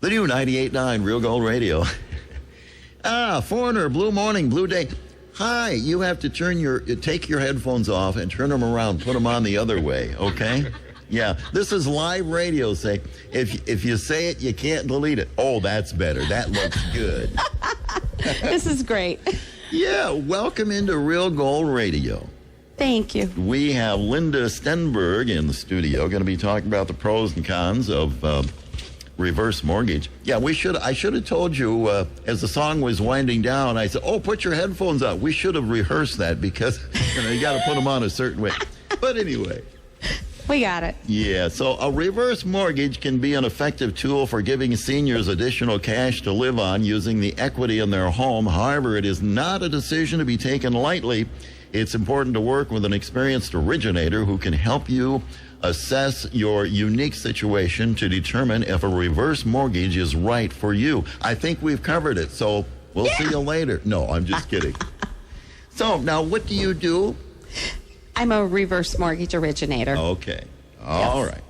The new 98.9 Real Gold Radio. Foreigner, Blue Morning, Blue Day. Hi, you have to take your headphones off and turn them around, put them on the other way, okay? Yeah, this is live radio. Say, if you say it, you can't delete it. Oh, that's better. That looks good. This is great. Yeah, welcome into Real Gold Radio. Thank you. We have Linda Stenberg in the studio, going to be talking about the pros and cons of reverse mortgage. Yeah, I should have told you as the song was winding down. I said, put your headphones on. We should have rehearsed that because you got to put them on a certain way. But anyway. We got it. Yeah, so a reverse mortgage can be an effective tool for giving seniors additional cash to live on using the equity in their home. However, it is not a decision to be taken lightly. It's important to work with an experienced originator who can help you assess your unique situation to determine if a reverse mortgage is right for you. I think we've covered it, so we'll see you later. No, I'm just kidding. So, now what do you do? I'm a reverse mortgage originator. Okay. All right.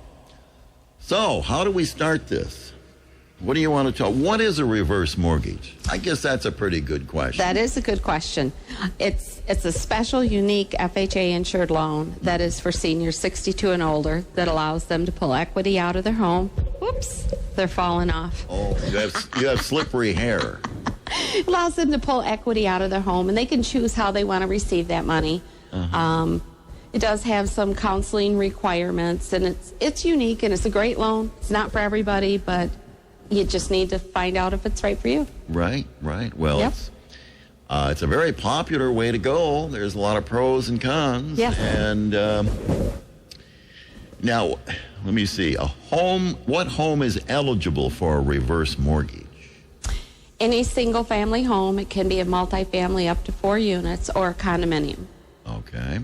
So, how do we start this? What do you want to talk? What is a reverse mortgage? I guess that's a pretty good question. That is a good question. It's a special, unique FHA-insured loan that is for seniors 62 and older that allows them to pull equity out of their home. Whoops, they're falling off. Oh, you have slippery hair. It allows them to pull equity out of their home, and they can choose how they want to receive that money. Uh-huh. It does have some counseling requirements, and it's unique, and it's a great loan. It's not for everybody, but you just need to find out if it's right for you. Right. Well, yep. It's a very popular way to go. There's a lot of pros and cons. Yes. And now, let me see. What home is eligible for a reverse mortgage? Any single-family home. It can be a multifamily up to 4 units or a condominium. Okay.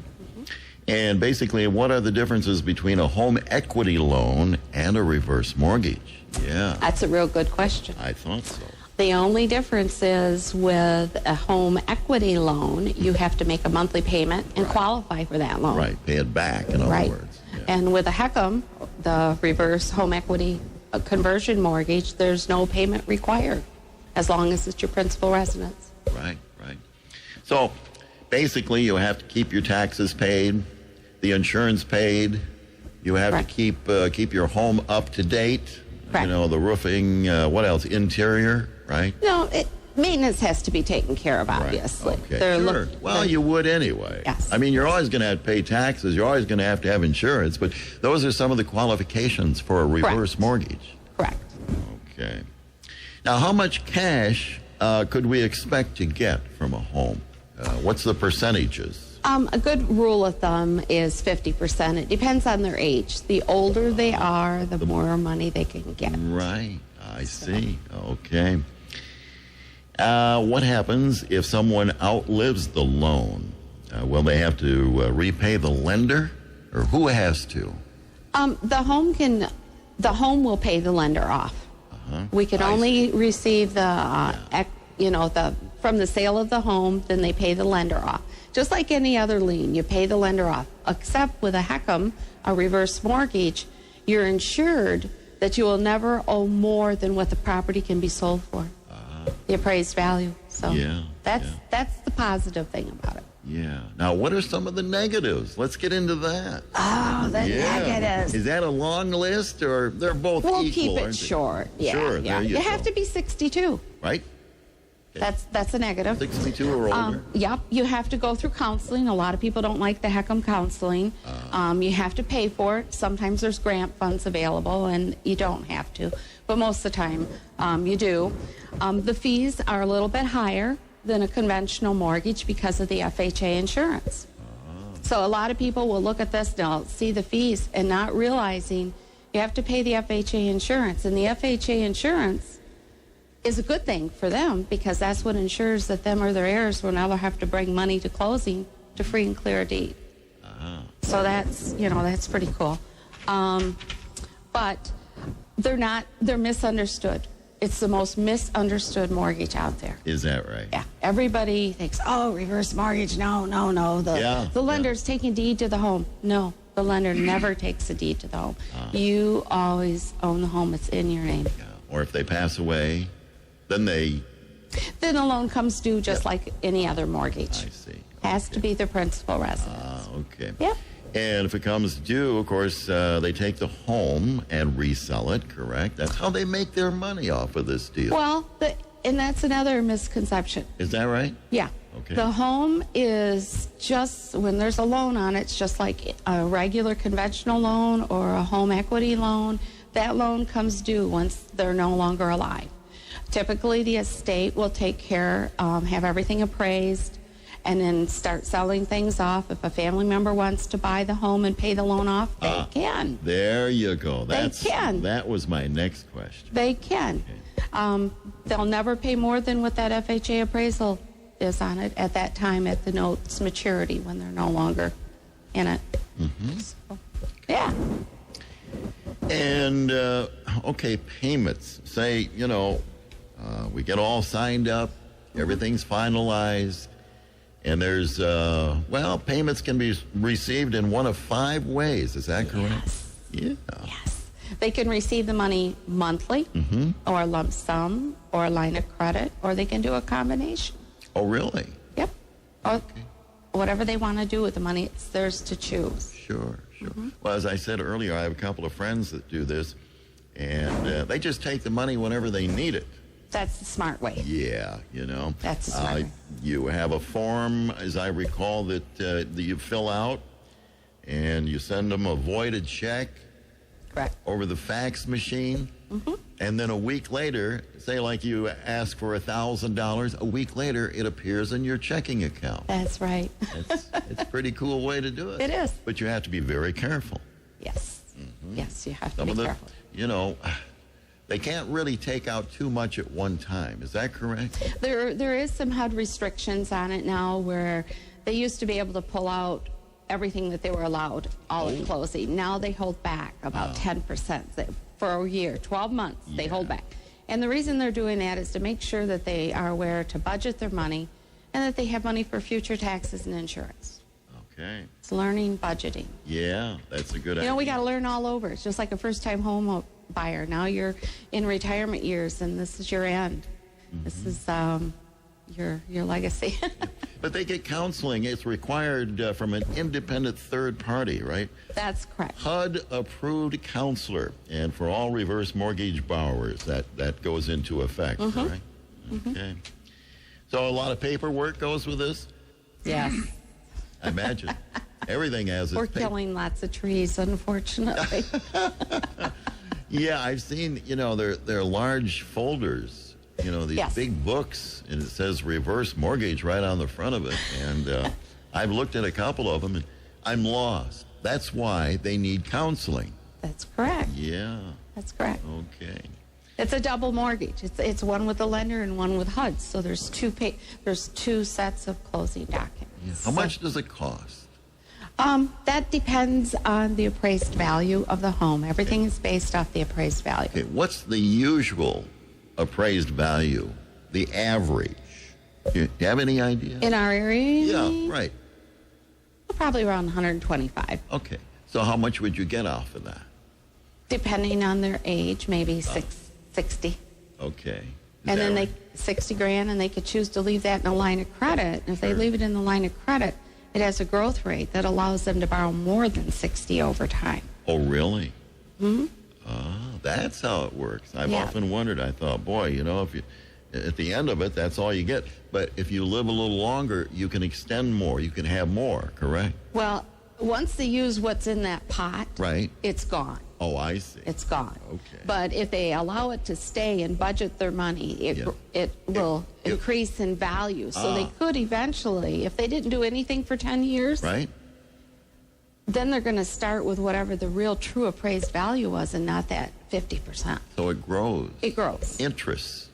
And basically, what are the differences between a home equity loan and a reverse mortgage? Yeah. That's a real good question. I thought so. The only difference is with a home equity loan, you have to make a monthly payment and qualify for that loan. Right. Pay it back, in other words. Yeah. And with a HECM, the reverse home equity conversion mortgage, there's no payment required as long as it's your principal residence. Right. So, basically, you have to keep your taxes paid, the insurance paid. You have to keep your home up to date. Correct. You know, the roofing, what else? Interior, right? No, maintenance has to be taken care of, obviously. Right. Okay, sure. Well, you would anyway. Yes. I mean, you're always going to have to pay taxes. You're always going to have insurance. But those are some of the qualifications for a reverse mortgage. Correct. Okay. Now, how much cash could we expect to get from a home? What's the percentages? A good rule of thumb is 50%. It depends on their age. The older they are, the more money they can get. Right. I see. Okay. What happens if someone outlives the loan? Will they have to repay the lender, or who has to? The home will pay the lender off. Uh-huh. We can only receive from the sale of the home, then they pay the lender off. Just like any other lien, you pay the lender off. Except with a HECM, a reverse mortgage, you're insured that you will never owe more than what the property can be sold for, the appraised value. So that's the positive thing about it. Yeah. Now, what are some of the negatives? Let's get into that. Oh, the negatives. Is that a long list, or they're both equal? We'll keep it short. Yeah, sure. Yeah. You have to be 62. Right. Okay. That's a negative. 62 or older? Yep. You have to go through counseling. A lot of people don't like the HECM counseling. You have to pay for it. Sometimes there's grant funds available, and you don't have to. But most of the time, you do. The fees are a little bit higher than a conventional mortgage because of the FHA insurance. So a lot of people will look at this and they'll see the fees and not realizing you have to pay the FHA insurance. And the FHA insurance is a good thing for them because that's what ensures that them or their heirs will never have to bring money to closing to free and clear a deed. So that's pretty cool. But they're misunderstood. It's the most misunderstood mortgage out there. Is that right? Yeah. Everybody thinks, reverse mortgage. No. The lender's taking deed to the home. No, the lender never takes a deed to the home. You always own the home. It's in your name. Yeah. or if they pass away, then Then the loan comes due just like any other mortgage. I see. Has to be the principal residence. Okay. Yep. And if it comes due, of course, they take the home and resell it, correct? That's how they make their money off of this deal. Well, and that's another misconception. Is that right? Yeah. Okay. The home is just, when there's a loan on it, it's just like a regular conventional loan or a home equity loan. That loan comes due once they're no longer alive. Typically, the estate will take care, have everything appraised, and then start selling things off. If a family member wants to buy the home and pay the loan off, they can. There you go. They can. That was my next question. They can. They'll never pay more than what that FHA appraisal is on it at that time at the note's maturity when they're no longer in it. Mm-hmm. So, yeah. And, okay, payments. Say, we get all signed up, everything's finalized, and there's, payments can be received in one of 5 ways. Is that correct? Yes. Yeah. Yes. They can receive the money monthly, or a lump sum, or a line of credit, or they can do a combination. Oh, really? Yep. Or whatever they want to do with the money, it's theirs to choose. Sure. Well, as I said earlier, I have a couple of friends that do this, and they just take the money whenever they need it. That's the smart way. Yeah, That's the smart way. You have a form, as I recall, that you fill out, and you send them a voided check Correct. over the fax machine, and then a week later, say like you ask for $1,000, a week later it appears in your checking account. That's right. It's a pretty cool way to do it. It is. But you have to be very careful. Yes. Yes, you have to Some be of the, careful. they can't really take out too much at one time. Is that correct? There is some HUD restrictions on it now where they used to be able to pull out everything that they were allowed all in closing. Now they hold back about 10% for a year, 12 months. They hold back. And the reason they're doing that is to make sure that they are aware to budget their money and that they have money for future taxes and insurance. Okay. It's learning budgeting. Yeah, that's a good idea. We got to learn all over. It's just like a first-time home buyer. Now you're in retirement years, and this is your end. This is your legacy. But they get counseling. It's required from an independent third party, right? That's correct. HUD-approved counselor. And for all reverse mortgage borrowers, that goes into effect, right? Okay. So a lot of paperwork goes with this? Yes. I imagine. Everything has its We're killing lots of trees, unfortunately. Yeah, I've seen, they're large folders. These big books, and it says reverse mortgage right on the front of it. And I've looked at a couple of them, and I'm lost. That's why they need counseling. That's correct. Yeah. That's correct. Okay. It's a double mortgage. It's one with the lender and one with HUD. So there's two sets of closing documents. Yeah. How much does it cost? That depends on the appraised value of the home. Everything is based off the appraised value. Okay. What's the usual appraised value? The average? Do you have any idea? In our area? Yeah, right. Probably around 125. Okay. So how much would you get off of that? Depending on their age, maybe 60. Okay. And then 60 grand, and they could choose to leave that in a line of credit. And if they leave it in the line of credit, it has a growth rate that allows them to borrow more than 60 over time. Oh, really? That's how it works. I've often wondered. I thought, boy, if you, at the end of it, that's all you get. But if you live a little longer, you can extend more. You can have more, correct? Well, once they use what's in that pot, right, it's gone. Oh, I see. It's gone. Okay. But if they allow it to stay and budget their money, it will increase in value. So they could eventually, if they didn't do anything for 10 years, right, then they're going to start with whatever the real true appraised value was and not that 50%. So it grows. It grows. Interest.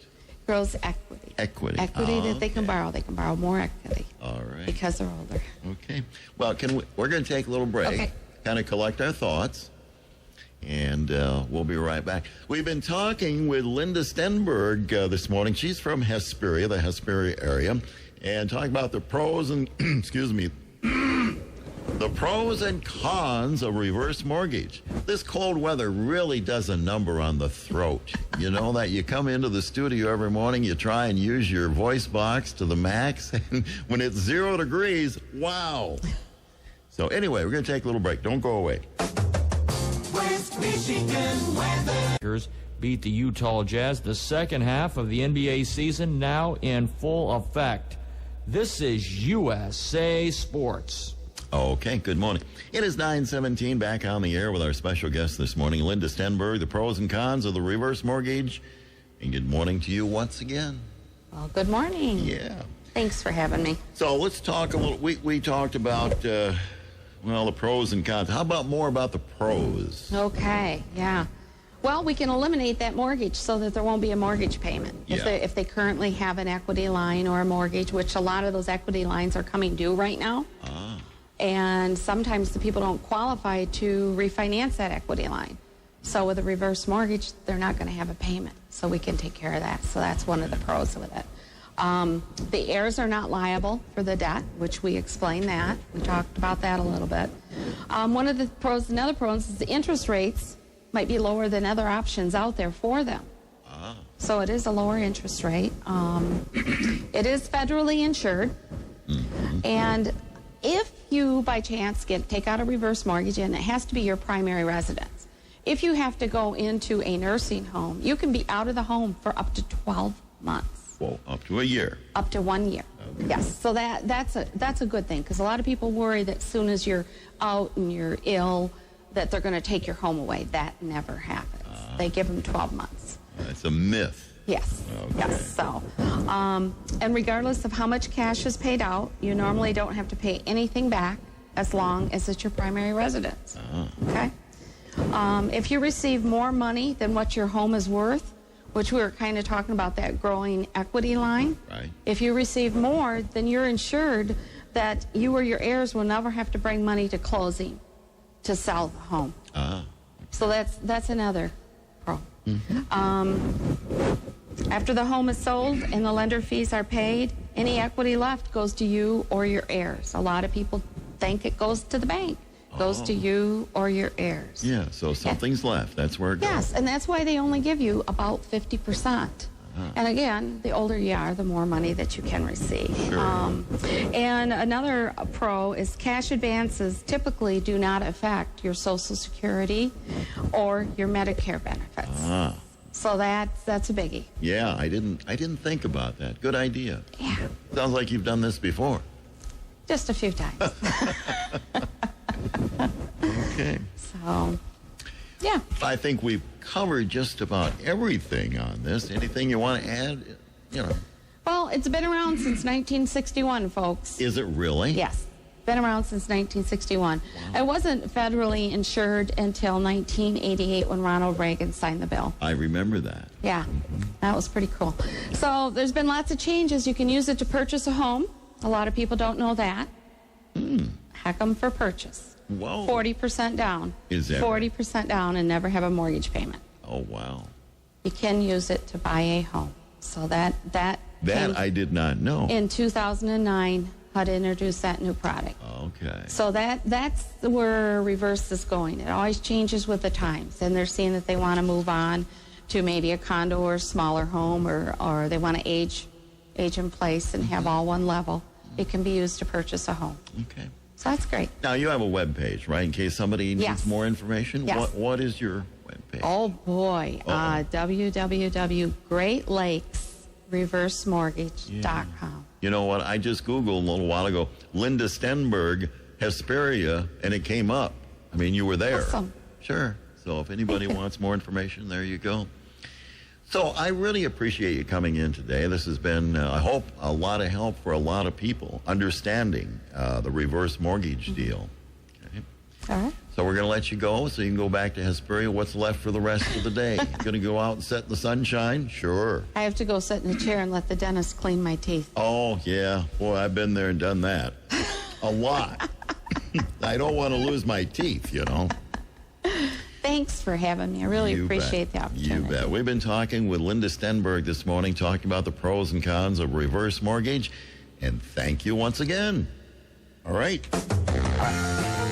Grows equity. Equity. Equity that they can borrow. They can borrow more equity. All right. Because they're older. Okay. Well, we're going to take a little break, kind of collect our thoughts, and we'll be right back. We've been talking with Linda Stenberg this morning. She's from Hesperia, the Hesperia area, and talking about the pros and, the The pros and cons of reverse mortgage. This cold weather really does a number on the throat. You know that you come into the studio every morning, you try and use your voice box to the max, and when it's 0 degrees, wow. So anyway, we're going to take a little break. Don't go away. West Michigan weather. Beat the Utah Jazz. The second half of the NBA season now in full effect. This is USA Sports. Okay, good morning. It is 9:17, back on the air with our special guest this morning, Linda Stenberg, the pros and cons of the reverse mortgage. And good morning to you once again. Well, good morning. Yeah. Thanks for having me. So let's talk a little. We talked about, the pros and cons. How about more about the pros? Okay, yeah. Well, we can eliminate that mortgage so that there won't be a mortgage payment. Yeah. If they currently have an equity line or a mortgage, which a lot of those equity lines are coming due right now. And sometimes the people don't qualify to refinance that equity line. So with a reverse mortgage, they're not going to have a payment. So we can take care of that. So that's one of the pros with it. The heirs are not liable for the debt, which we explained that. We talked about that a little bit. One of the pros, another pro is the interest rates might be lower than other options out there for them. So it is a lower interest rate. It is federally insured. And if you, by chance, take out a reverse mortgage, and it has to be your primary residence, if you have to go into a nursing home, you can be out of the home for up to 12 months. Well, up to a year. Up to 1 year. Okay. Yes. So that's a good thing, because a lot of people worry that as soon as you're out and you're ill, that they're going to take your home away. That never happens. They give them 12 months. That's a myth. Yes. Okay. Yes. So, and regardless of how much cash is paid out, you normally don't have to pay anything back as long as it's your primary residence. Okay. If you receive more money than what your home is worth, which we were kind of talking about, that growing equity line. Right. If you receive more, then you're insured that you or your heirs will never have to bring money to closing to sell the home. So that's another pro. After the home is sold and the lender fees are paid, any equity left goes to you or your heirs. A lot of people think it goes to the bank. Goes to you or your heirs. Yeah, so something's left. That's where it goes. Yes, and that's why they only give you about 50%. And again, the older you are, the more money that you can receive. Sure. And another pro is cash advances typically do not affect your Social Security or your Medicare benefits. So that's a biggie. Yeah, I didn't think about that. Good idea. Yeah, Sounds like you've done this before. just a few times. Okay. So, yeah. I think we've covered just about everything on this. Anything you want to add? Well, it's been around since 1961, folks. Is it really? Yes, been around since 1961. Wow. It wasn't federally insured until 1988 when Ronald Reagan signed the bill. I remember that. Yeah, that was pretty cool. So there's been lots of changes. You can use it to purchase a home. A lot of people don't know that. Heck 'em for purchase. Whoa. 40% down. Is that 40% down and never have a mortgage payment. Oh, wow. You can use it to buy a home. So that came I did not know. in 2009, HUD introduced that new product. Okay. So that's where reverse is going. It always changes with the times, and they're seeing that they want to move on to maybe a condo or smaller home, or they want to age in place and have all one level. It can be used to purchase a home. Okay. So that's great. Now, you have a web page, right, in case somebody needs Yes. more information? Yes. What is your web page? Oh boy, www.greatlatesreversemortgage.com. You know what? I just Googled a little while ago, Linda Stenberg, Hesperia, and it came up. I mean, you were there. Awesome. Sure. So if anybody wants more information, there you go. So I really appreciate you coming in today. This has been, I hope, a lot of help for a lot of people understanding the reverse mortgage deal. Okay. All right. So we're going to let you go so you can go back to Hesperia. What's left for the rest of the day? Going to go out and sit in the sunshine? Sure. I have to go sit in a chair and let the dentist clean my teeth. Oh, yeah. Boy, I've been there and done that. A lot. I don't want to lose my teeth, you know. Thanks for having me. I really appreciate the opportunity. You bet. We've been talking with Linda Stenberg this morning, talking about the pros and cons of reverse mortgage. And thank you once again. All right. Bye.